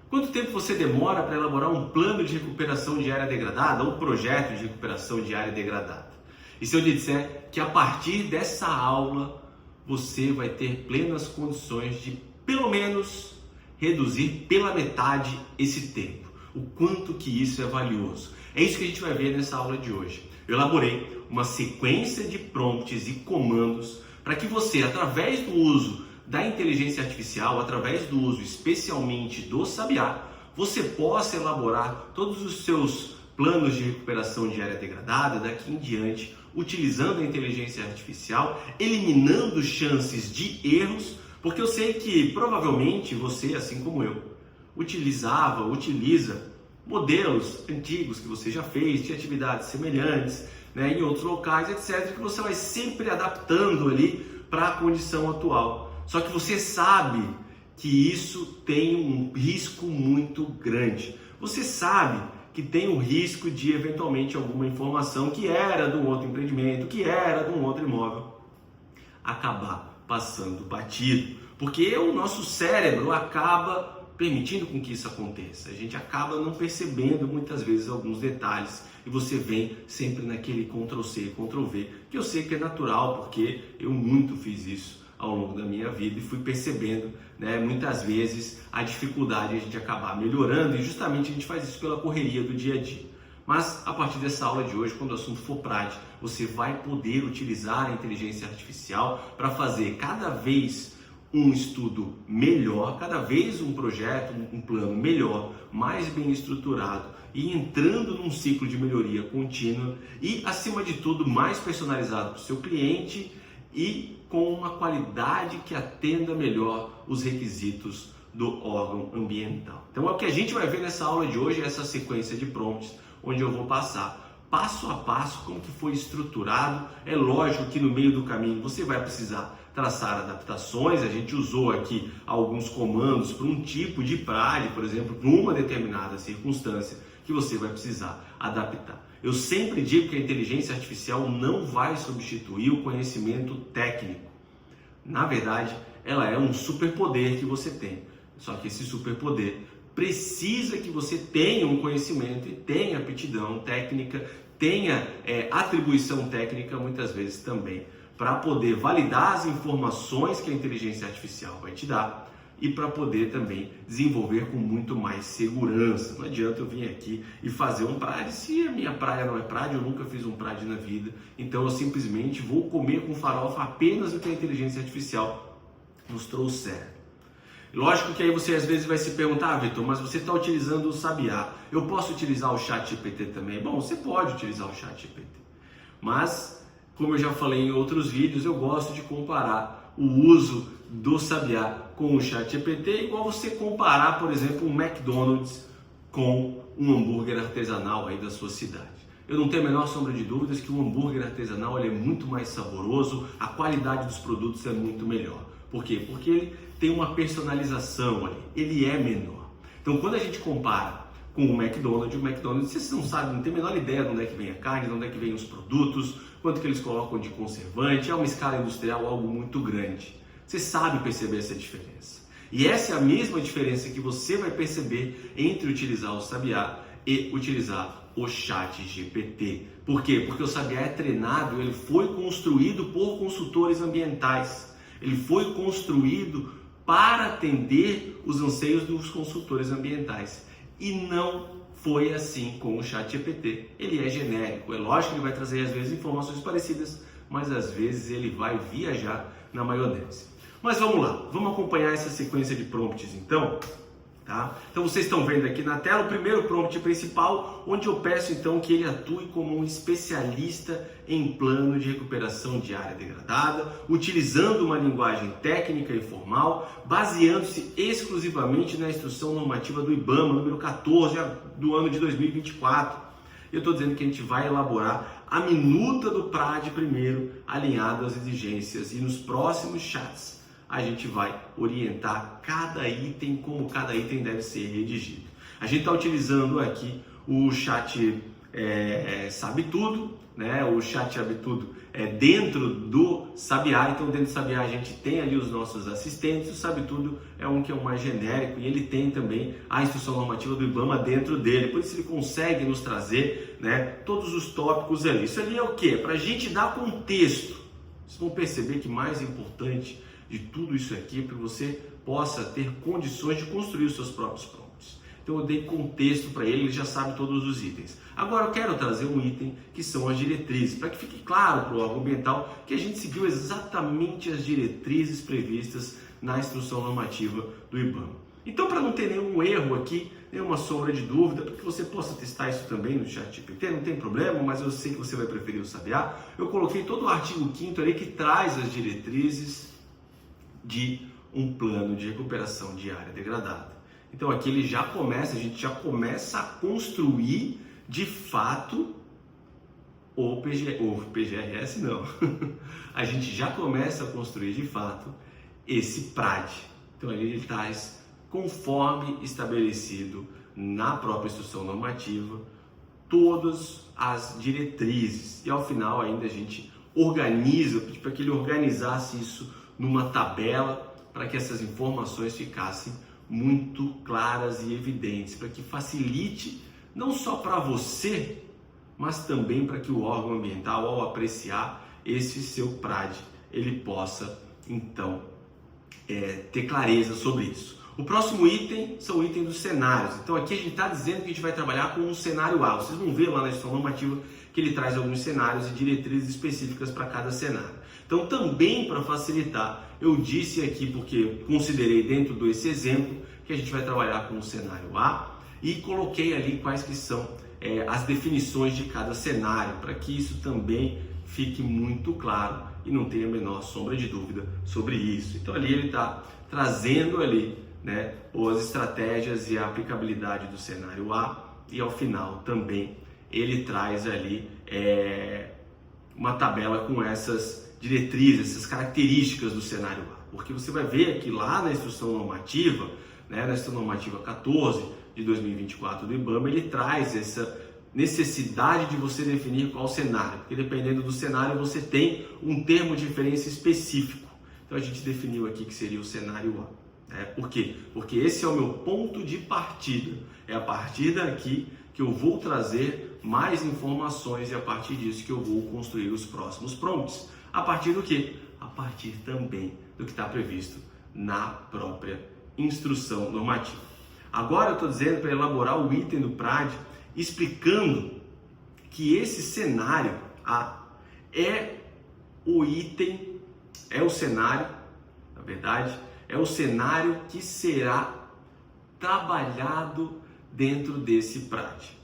Quanto tempo você demora para elaborar um plano de recuperação de área degradada ou um projeto de recuperação de área degradada? E se eu lhe disser que a partir dessa aula você vai ter plenas condições de, pelo menos, reduzir pela metade esse tempo? O quanto que isso é valioso? É isso que a gente vai ver nessa aula de hoje. Eu elaborei uma sequência de prompts e comandos para que você, através do uso da inteligência artificial, através do uso especialmente do Sabiá, você possa elaborar todos os seus planos de recuperação de área degradada daqui em diante, utilizando a inteligência artificial, eliminando chances de erros, porque eu sei que provavelmente você, assim como eu, utiliza modelos antigos que você já fez, de atividades semelhantes, em outros locais, etc., que você vai sempre adaptando ali para a condição atual. Só que você sabe que isso tem um risco muito grande. Você sabe que tem o risco de eventualmente alguma informação que era de um outro empreendimento, que era de um outro imóvel, acabar passando batido. Porque o nosso cérebro acaba permitindo com que isso aconteça. A gente acaba não percebendo muitas vezes alguns detalhes e você vem sempre naquele Ctrl+C, Ctrl+V, que eu sei que é natural porque eu muito fiz isso ao longo da minha vida e fui percebendo, muitas vezes a dificuldade de a gente acabar melhorando e justamente a gente faz isso pela correria do dia a dia. Mas a partir dessa aula de hoje, quando o assunto for PRAD, você vai poder utilizar a inteligência artificial para fazer cada vez um estudo melhor, cada vez um projeto, um plano melhor, mais bem estruturado e entrando num ciclo de melhoria contínua e, acima de tudo, mais personalizado para o seu cliente e com uma qualidade que atenda melhor os requisitos do órgão ambiental. Então é o que a gente vai ver nessa aula de hoje, essa sequência de prompts, onde eu vou passar passo a passo como que foi estruturado. É lógico que no meio do caminho você vai precisar traçar adaptações. A gente usou aqui alguns comandos para um tipo de PRAD, por exemplo, para uma determinada circunstância que você vai precisar adaptar. Eu sempre digo que a inteligência artificial não vai substituir o conhecimento técnico. Na verdade, ela é um superpoder que você tem. Só que esse superpoder precisa que você tenha um conhecimento e tenha aptidão técnica, tenha atribuição técnica muitas vezes também, para poder validar as informações que a inteligência artificial vai te dar e para poder também desenvolver com muito mais segurança. Não adianta eu vir aqui e fazer um PRAD se a minha praia não é PRAD, eu nunca fiz um PRAD na vida, então eu simplesmente vou comer com farofa apenas o que a inteligência artificial nos trouxer. Lógico que aí você às vezes vai se perguntar, Vitor, mas você está utilizando o Sabiá, eu posso utilizar o ChatGPT também? Bom, você pode utilizar o ChatGPT, mas como eu já falei em outros vídeos, eu gosto de comparar o uso do Sabiá com o ChatGPT, igual você comparar, por exemplo, um McDonald's com um hambúrguer artesanal aí da sua cidade. Eu não tenho a menor sombra de dúvidas que o hambúrguer artesanal ele é muito mais saboroso, a qualidade dos produtos é muito melhor. Por quê? Porque ele tem uma personalização ali, ele é menor. Então, quando a gente compara com o McDonald's, vocês não sabem, não tem a menor ideia de onde é que vem a carne, de onde é que vem os produtos, quanto que eles colocam de conservante, é uma escala industrial, algo muito grande. Você sabe perceber essa diferença. E essa é a mesma diferença que você vai perceber entre utilizar o Sabiá e utilizar o ChatGPT. Por quê? Porque o Sabiá é treinado, ele foi construído por consultores ambientais. Ele foi construído para atender os anseios dos consultores ambientais. E não foi assim com o ChatGPT. Ele é genérico. É lógico que ele vai trazer às vezes informações parecidas, mas às vezes ele vai viajar na maionese. Mas vamos lá, vamos acompanhar essa sequência de prompts então, tá? Então vocês estão vendo aqui na tela o primeiro prompt principal, onde eu peço então que ele atue como um especialista em plano de recuperação de área degradada, utilizando uma linguagem técnica e formal, baseando-se exclusivamente na instrução normativa do IBAMA, número 14 do ano de 2024. Eu estou dizendo que a gente vai elaborar a minuta do PRAD primeiro, alinhado às exigências, e nos próximos chats a gente vai orientar cada item, como cada item deve ser redigido. A gente está utilizando aqui o chat Sabe Tudo, né, o Chat Abre Tudo dentro do Sabiá. Então dentro do Sabiá a gente tem ali os nossos assistentes, o Sabe Tudo é um que é o mais genérico e ele tem também a instrução normativa do IBAMA dentro dele, por isso ele consegue nos trazer, né, todos os tópicos ali. Isso ali é o que? Para a gente dar contexto. Vocês vão perceber que mais importante de tudo isso aqui é para você possa ter condições de construir os seus próprios prompts. Então eu dei contexto para ele já sabe todos os itens. Agora eu quero trazer um item que são as diretrizes, para que fique claro para o órgão ambiental que a gente seguiu exatamente as diretrizes previstas na instrução normativa do IBAMA. Então, para não ter nenhum erro aqui, nenhuma sombra de dúvida, para que você possa testar isso também no ChatGPT, não tem problema, mas eu sei que você vai preferir o Sabiá, eu coloquei todo o artigo 5º ali que traz as diretrizes de um plano de recuperação de área degradada. Então aqui ele já começa, a gente já começa a construir de fato o PGRS não, a gente já começa a construir de fato esse PRAD. Então ali ele traz, conforme estabelecido na própria instrução normativa, todas as diretrizes e ao final ainda a gente organiza, para que ele organizasse isso numa tabela para que essas informações ficassem muito claras e evidentes, para que facilite não só para você, mas também para que o órgão ambiental, ao apreciar esse seu PRAD, ele possa então ter clareza sobre isso. O próximo item são itens dos cenários. Então aqui a gente está dizendo que a gente vai trabalhar com um cenário A. Vocês vão ver lá na instrução normativa que ele traz alguns cenários e diretrizes específicas para cada cenário. Então também para facilitar, eu disse aqui, porque considerei dentro desse exemplo, que a gente vai trabalhar com o cenário A e coloquei ali quais que são as definições de cada cenário, para que isso também fique muito claro e não tenha a menor sombra de dúvida sobre isso. Então ali ele está trazendo ali, né, as estratégias e a aplicabilidade do cenário A e ao final também ele traz ali uma tabela com essas diretrizes, essas características do cenário A, porque você vai ver que lá na instrução normativa, né, na instrução normativa 14 de 2024 do IBAMA, ele traz essa necessidade de você definir qual cenário, porque dependendo do cenário você tem um termo de referência específico. Então a gente definiu aqui que seria o cenário A. Por quê? Porque esse é o meu ponto de partida. É a partir daqui que eu vou trazer mais informações e a partir disso que eu vou construir os próximos prompts. A partir do quê? A partir também do que está previsto na própria instrução normativa. Agora eu estou dizendo para elaborar o item do PRAD, explicando que esse cenário A é o item, é o cenário, na verdade, é o cenário que será trabalhado dentro desse PRAD.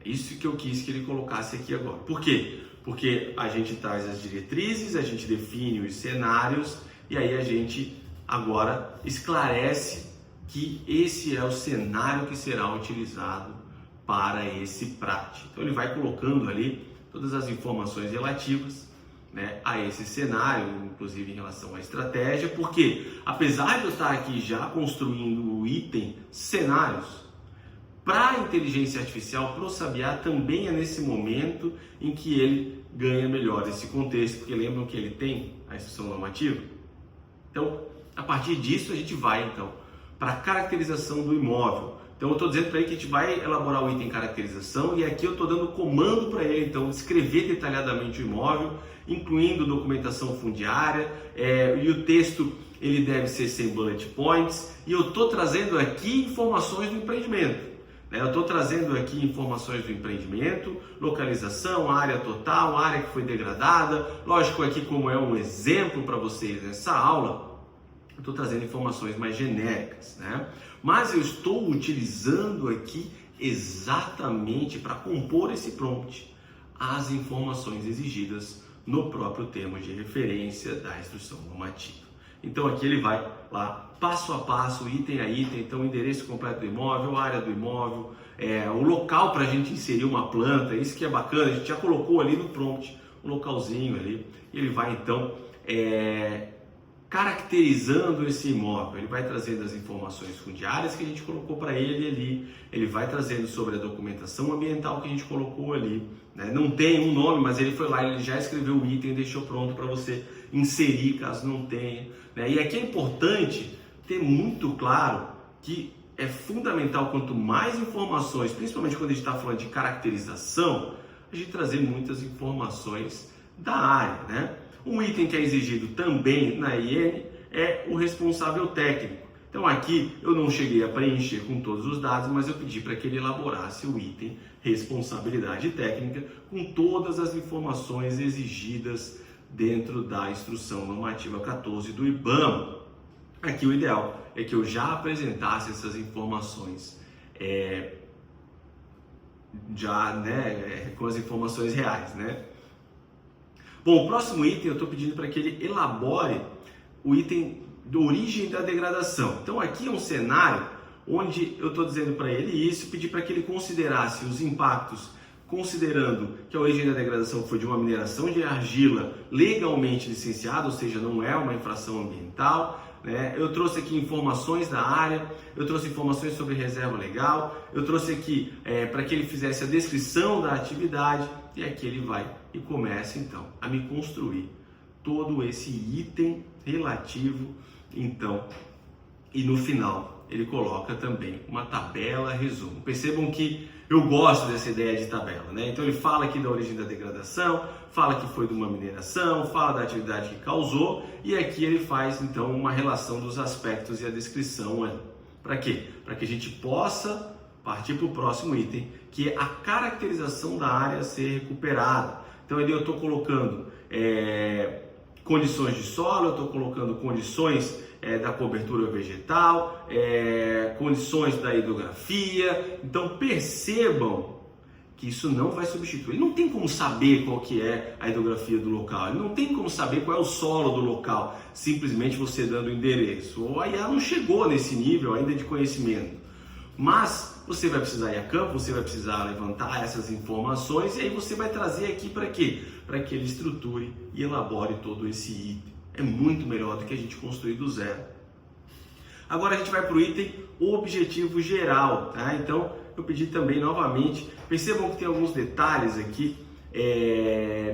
É isso que eu quis que ele colocasse aqui agora. Por quê? Porque a gente traz as diretrizes, a gente define os cenários e aí a gente agora esclarece que esse é o cenário que será utilizado para esse PRAD. Então ele vai colocando ali todas as informações relativas, né, a esse cenário, inclusive em relação à estratégia, porque apesar de eu estar aqui já construindo o item cenários, para a inteligência artificial, para o Sabiá, também é nesse momento em que ele ganha melhor esse contexto, porque lembram que ele tem a instrução normativa? Então, a partir disso, a gente vai então para a caracterização do imóvel. Então eu estou dizendo para ele que a gente vai elaborar o item caracterização e aqui eu estou dando comando para ele então descrever detalhadamente o imóvel, incluindo documentação fundiária, e o texto ele deve ser sem bullet points, e eu estou trazendo aqui informações do empreendimento. Eu estou trazendo aqui informações do empreendimento, localização, área total, área que foi degradada. Lógico, aqui como é um exemplo para vocês nessa aula, eu estou trazendo informações mais genéricas, né? Mas eu estou utilizando aqui exatamente para compor esse prompt as informações exigidas no próprio termo de referência da instrução normativa. Então aqui ele vai lá passo a passo, item a item, então endereço completo do imóvel, área do imóvel, o local para a gente inserir uma planta, isso que é bacana, a gente já colocou ali no prompt um localzinho ali, e ele vai então caracterizando esse imóvel. Ele vai trazendo as informações fundiárias que a gente colocou para ele ali, ele vai trazendo sobre a documentação ambiental que a gente colocou ali, né? Não tem um nome, mas ele foi lá, ele já escreveu o item e deixou pronto para você inserir caso não tenha, né? E aqui é importante ter muito claro que é fundamental, quanto mais informações, principalmente quando a gente está falando de caracterização, a gente trazer muitas informações da área, né? Um item que é exigido também na IN é o responsável técnico. Então aqui eu não cheguei a preencher com todos os dados, mas eu pedi para que ele elaborasse o item responsabilidade técnica com todas as informações exigidas dentro da instrução normativa 14 do IBAMA. Aqui o ideal é que eu já apresentasse essas informações com as informações reais, né? Bom, o próximo item eu estou pedindo para que ele elabore o item de origem da degradação. Então aqui é um cenário onde eu estou dizendo para ele isso, pedir para que ele considerasse os impactos, considerando que a origem da degradação foi de uma mineração de argila legalmente licenciada, ou seja, não é uma infração ambiental, né? Eu trouxe aqui informações da área, eu trouxe informações sobre reserva legal, eu trouxe aqui para que ele fizesse a descrição da atividade, e aqui ele vai e começa então a me construir todo esse item relativo, então, e no final ele coloca também uma tabela resumo. Percebam que eu gosto dessa ideia de tabela, né? Então ele fala aqui da origem da degradação, fala que foi de uma mineração, fala da atividade que causou, e aqui ele faz então uma relação dos aspectos e a descrição ali. Para quê? Para que a gente possa partir para o próximo item, que é a caracterização da área a ser recuperada. Então ali eu estou colocando condições de solo, eu estou colocando condições da cobertura vegetal, condições da hidrografia. Então percebam que isso não vai substituir. Ele não tem como saber qual que é a hidrografia do local, ele não tem como saber qual é o solo do local, simplesmente você dando o endereço. O IA não chegou nesse nível ainda de conhecimento. Mas você vai precisar ir a campo, você vai precisar levantar essas informações e aí você vai trazer aqui para quê? Para que ele estruture e elabore todo esse item. É muito melhor do que a gente construir do zero. Agora a gente vai para o item objetivo geral, tá? Então eu pedi também novamente, percebam que tem alguns detalhes aqui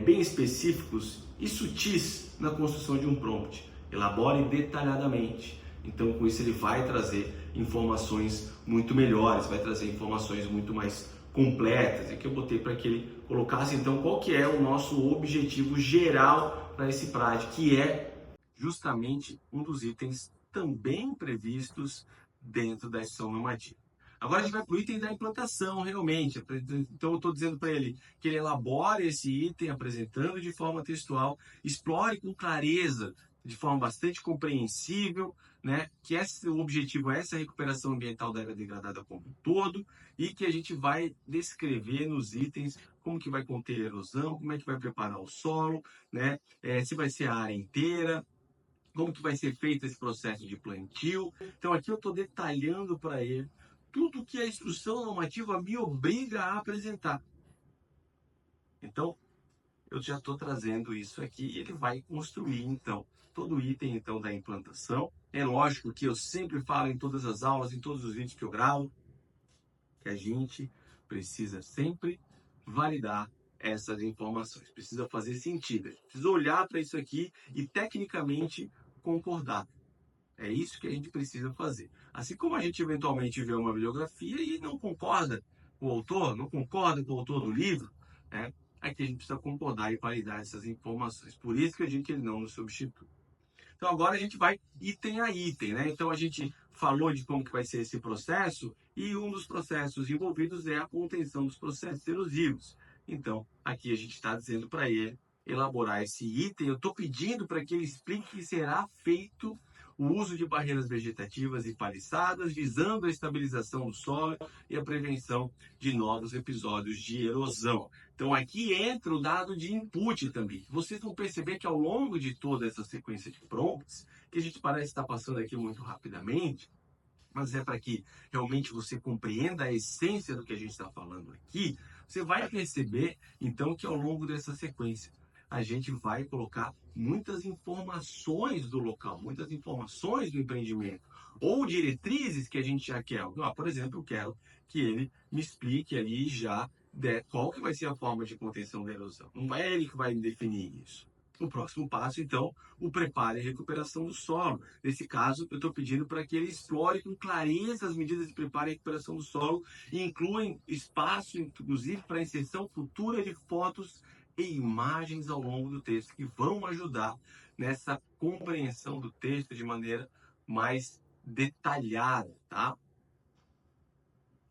bem específicos e sutis na construção de um prompt. Elabore detalhadamente. Então com isso ele vai trazer informações muito melhores, vai trazer informações muito mais completas. Aqui eu botei para que ele colocasse então qual que é o nosso objetivo geral para esse PRAD, que é justamente um dos itens também previstos dentro da instrução normativa. Agora a gente vai para o item da implantação, realmente. Então eu estou dizendo para ele que ele elabore esse item, apresentando de forma textual, explore com clareza, de forma bastante compreensível, né, que o objetivo é essa recuperação ambiental da área degradada como um todo, e que a gente vai descrever nos itens como que vai conter erosão, como é que vai preparar o solo, né, se vai ser a área inteira, como que vai ser feito esse processo de plantio. Então aqui eu estou detalhando para ele tudo que a instrução normativa me obriga a apresentar. Então eu já estou trazendo isso aqui e ele vai construir então todo o item então da implantação. É lógico que eu sempre falo em todas as aulas, em todos os vídeos que eu gravo, que a gente precisa sempre validar essas informações, precisa fazer sentido, precisa olhar para isso aqui e tecnicamente concordar. É isso que a gente precisa fazer. Assim como a gente eventualmente vê uma bibliografia e não concorda com o autor, não concorda com o autor do livro, né? Aqui a gente precisa concordar e validar essas informações. Por isso que eu digo que ele não nos substitui. Então agora a gente vai item a item, né? Então a gente falou de como que vai ser esse processo e um dos processos envolvidos é a contenção dos processos erosivos. Então aqui a gente está dizendo para ele elaborar esse item. Eu estou pedindo para que ele explique que será feito o uso de barreiras vegetativas e paliçadas, visando a estabilização do solo e a prevenção de novos episódios de erosão. Então aqui entra o dado de input também. Vocês vão perceber que ao longo de toda essa sequência de prompts, que a gente parece estar passando aqui muito rapidamente, mas é para que realmente você compreenda a essência do que a gente está falando aqui, você vai perceber então que ao longo dessa sequência a gente vai colocar muitas informações do local, muitas informações do empreendimento, ou diretrizes que a gente já quer. Por exemplo, eu quero que ele me explique ali já qual que vai ser a forma de contenção da erosão. Não é ele que vai definir isso. O próximo passo, então, o preparo e recuperação do solo. Nesse caso, eu estou pedindo para que ele explore com clareza as medidas de preparo e recuperação do solo e incluem espaço, inclusive, para inserção futura de fotos e imagens ao longo do texto, que vão ajudar nessa compreensão do texto de maneira mais detalhada, tá?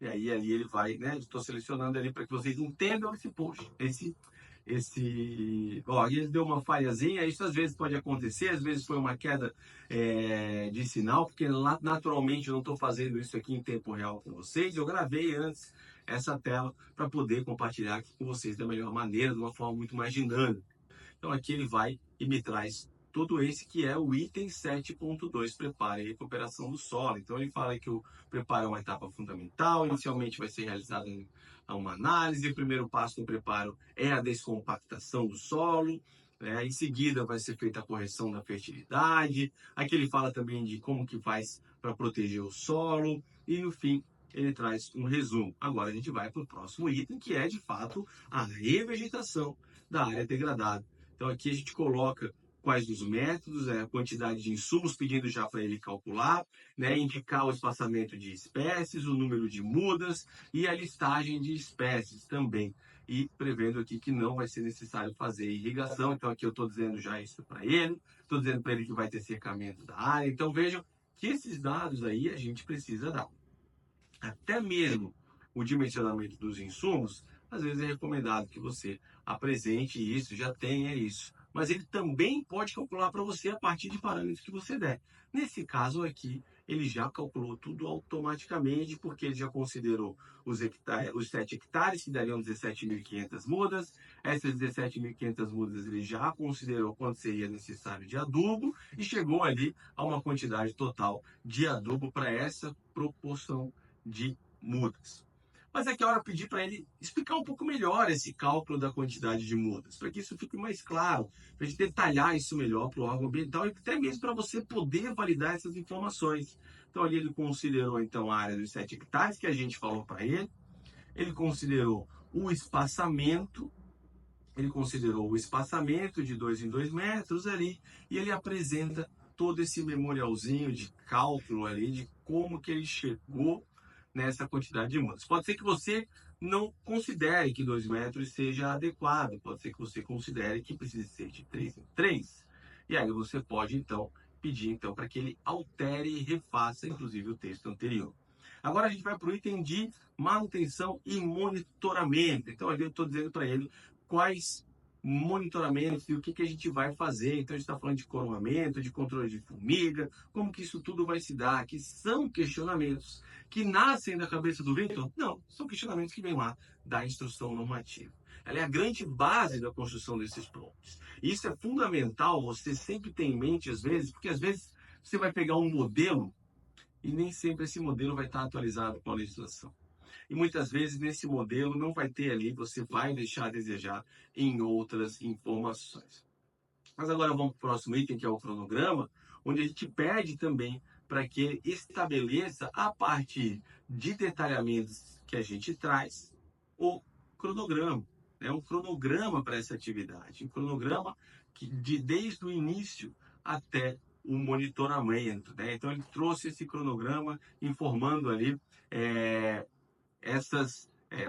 E aí ali ele vai, né? Estou selecionando ali para que vocês entendam esse post, ó, ele deu uma falhazinha. Isso às vezes pode acontecer, às vezes foi uma queda de sinal, porque naturalmente eu não estou fazendo isso aqui em tempo real com vocês. Eu gravei antes essa tela para poder compartilhar aqui com vocês da melhor maneira, de uma forma muito mais dinâmica. Então aqui ele vai e me traz todo esse que é o item 7.2, preparo e recuperação do solo. Então ele fala que o preparo é uma etapa fundamental, inicialmente vai ser realizada uma análise, o primeiro passo do preparo é a descompactação do solo, em seguida vai ser feita a correção da fertilidade, aqui ele fala também de como que faz para proteger o solo, e no fim ele traz um resumo. Agora a gente vai para o próximo item, que é de fato a revegetação da área degradada. Então aqui a gente coloca quais os métodos, a quantidade de insumos, pedindo já para ele calcular, indicar o espaçamento de espécies, o número de mudas e a listagem de espécies também. E prevendo aqui que não vai ser necessário fazer irrigação, então aqui eu estou dizendo já isso para ele, estou dizendo para ele que vai ter cercamento da área. Então vejam que esses dados aí a gente precisa dar. Até mesmo o dimensionamento dos insumos, às vezes é recomendado que você apresente isso, já tenha isso. Mas ele também pode calcular para você a partir de parâmetros que você der. Nesse caso aqui, ele já calculou tudo automaticamente, porque ele já considerou os 7 hectares, que dariam 17.500 mudas. Essas 17.500 mudas ele já considerou quanto seria necessário de adubo e chegou ali a uma quantidade total de adubo para essa proporção de mudas. Mas aqui é hora de pedir para ele explicar um pouco melhor esse cálculo da quantidade de mudas, para que isso fique mais claro, para a gente detalhar isso melhor para o órgão ambiental e até mesmo para você poder validar essas informações. Então ali ele considerou então a área dos 7 hectares que a gente falou para ele, ele considerou o espaçamento, de 2 em 2 metros ali, e ele apresenta todo esse memorialzinho de cálculo ali, de como que ele chegou nessa quantidade de mudas. Pode ser que você não considere que 2 metros seja adequado, pode ser que você considere que precise ser de 3 em 3. E aí você pode então pedir para que ele altere e refaça inclusive o texto anterior. Agora a gente vai para o item de manutenção e monitoramento. Então ali eu estou dizendo para ele quais monitoramentos e o que a gente vai fazer. Então a gente está falando de coroamento, de controle de formiga, como que isso tudo vai se dar, que são questionamentos que nascem da cabeça do Victor? Não, são questionamentos que vêm lá da instrução normativa. Ela é a grande base da construção desses prompts. E isso é fundamental, você sempre ter em mente às vezes, porque às vezes você vai pegar um modelo e nem sempre esse modelo vai estar atualizado com a legislação. E muitas vezes nesse modelo não vai ter ali, você vai deixar a desejar em outras informações. Mas agora vamos para o próximo item, que é o cronograma, onde a gente pede também para que ele estabeleça, a partir de detalhamentos que a gente traz, o cronograma. Um cronograma para essa atividade, um cronograma que desde o início até o monitoramento. Então ele trouxe esse cronograma informando ali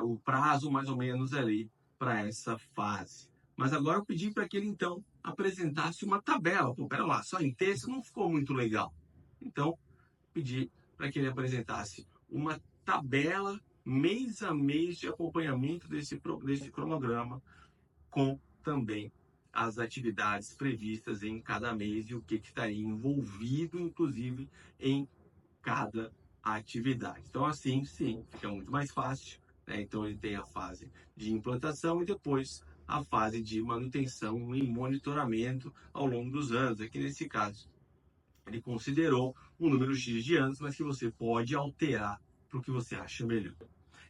o prazo mais ou menos ali para essa fase. Mas agora eu pedi para que ele então apresentasse uma tabela. Pô, pera lá, só em texto não ficou muito legal. Então pedi para que ele apresentasse uma tabela mês a mês de acompanhamento desse cronograma, com também as atividades previstas em cada mês e o que estaria envolvido, inclusive, em cada atividade. Então, assim, sim, fica muito mais fácil. Então, ele tem a fase de implantação e depois a fase de manutenção e monitoramento ao longo dos anos. Aqui, nesse caso, ele considerou um número X de anos, mas que você pode alterar para o que você acha melhor.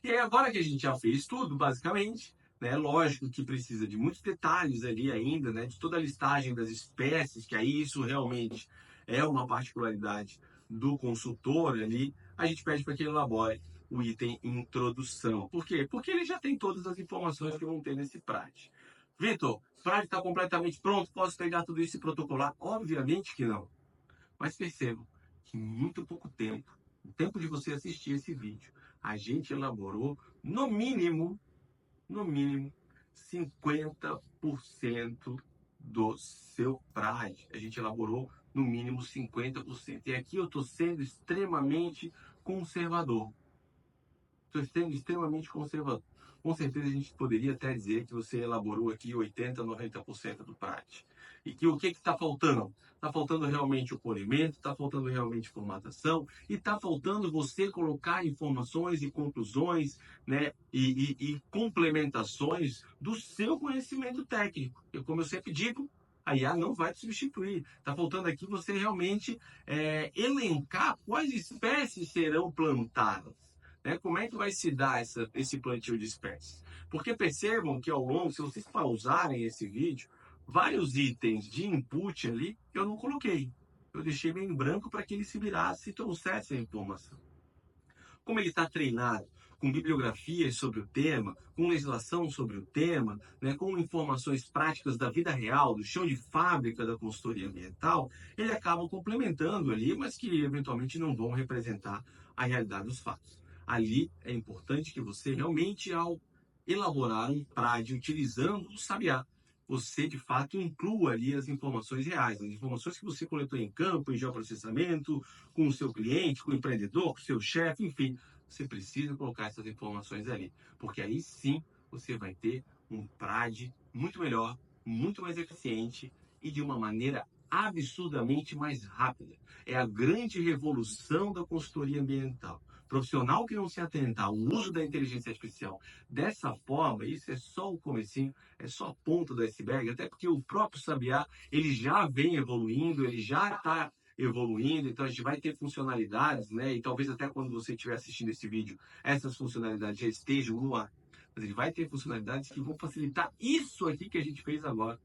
E aí, agora que a gente já fez tudo, basicamente, né? Lógico que precisa de muitos detalhes ali ainda, né? De toda a listagem das espécies, que aí isso realmente é uma particularidade do consultor ali. A gente pede para que ele elabore o item introdução. Por quê? Porque ele já tem todas as informações que vão ter nesse PRAD. Vitor, o PRAD está completamente pronto? Posso pegar tudo isso e protocolar? Obviamente que não. Mas percebam que em muito pouco tempo, o tempo de você assistir esse vídeo, a gente elaborou no mínimo 50% do seu PRAD. A gente elaborou no mínimo 50%. E aqui eu estou sendo extremamente conservador. Estou sendo extremamente conservador. Com certeza a gente poderia até dizer que você elaborou aqui 80%, 90% do PRAD. E que o que está faltando? Está faltando realmente o polimento, está faltando realmente formatação e está faltando você colocar informações e conclusões, né, e complementações do seu conhecimento técnico. E como eu sempre digo, a IA não vai te substituir. Está faltando aqui você realmente elencar quais espécies serão plantadas. Né? Como é que vai se dar esse plantio de espécies? Porque percebam que ao longo, se vocês pausarem esse vídeo, vários itens de input ali eu não coloquei. Eu deixei meio em branco para que ele se virasse e trouxesse a informação. Como ele está treinado com bibliografias sobre o tema, com legislação sobre o tema, né, com informações práticas da vida real, do chão de fábrica da consultoria ambiental, ele acaba complementando ali, mas que eventualmente não vão representar a realidade dos fatos. Ali é importante que você realmente, ao elaborar um PRAD utilizando o Sabiá, você de fato inclua ali as informações reais, as informações que você coletou em campo, em geoprocessamento, com o seu cliente, com o empreendedor, com o seu chefe, enfim, você precisa colocar essas informações ali, porque aí sim você vai ter um PRAD muito melhor, muito mais eficiente e de uma maneira absurdamente mais rápida. É a grande revolução da consultoria ambiental. Profissional que não se atentar ao uso da inteligência artificial dessa forma, isso é só o comecinho, é só a ponta do iceberg, até porque o próprio Sabiá, ele já vem evoluindo, ele já está evoluindo, então a gente vai ter funcionalidades, né? E talvez até quando você estiver assistindo esse vídeo, essas funcionalidades já estejam no ar. Mas ele vai ter funcionalidades que vão facilitar isso aqui que a gente fez agora,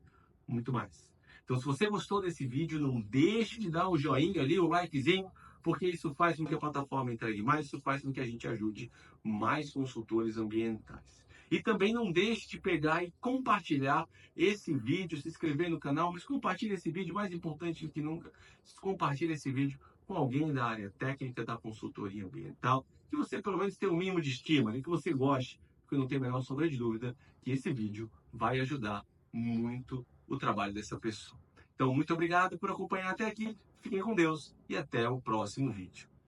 muito mais. Então, se você gostou desse vídeo, não deixe de dar um joinha ali, um likezinho, porque isso faz com que a plataforma entregue mais, isso faz com que a gente ajude mais consultores ambientais. E também não deixe de pegar e compartilhar esse vídeo, se inscrever no canal, mas compartilhe esse vídeo, mais importante do que nunca, compartilhe esse vídeo com alguém da área técnica da consultoria ambiental, que você pelo menos tenha um mínimo de estima, né, que você goste, porque eu não tenho a menor sombra de dúvida que esse vídeo vai ajudar muito o trabalho dessa pessoa. Então, muito obrigado por acompanhar até aqui. Fiquem com Deus e até o próximo vídeo.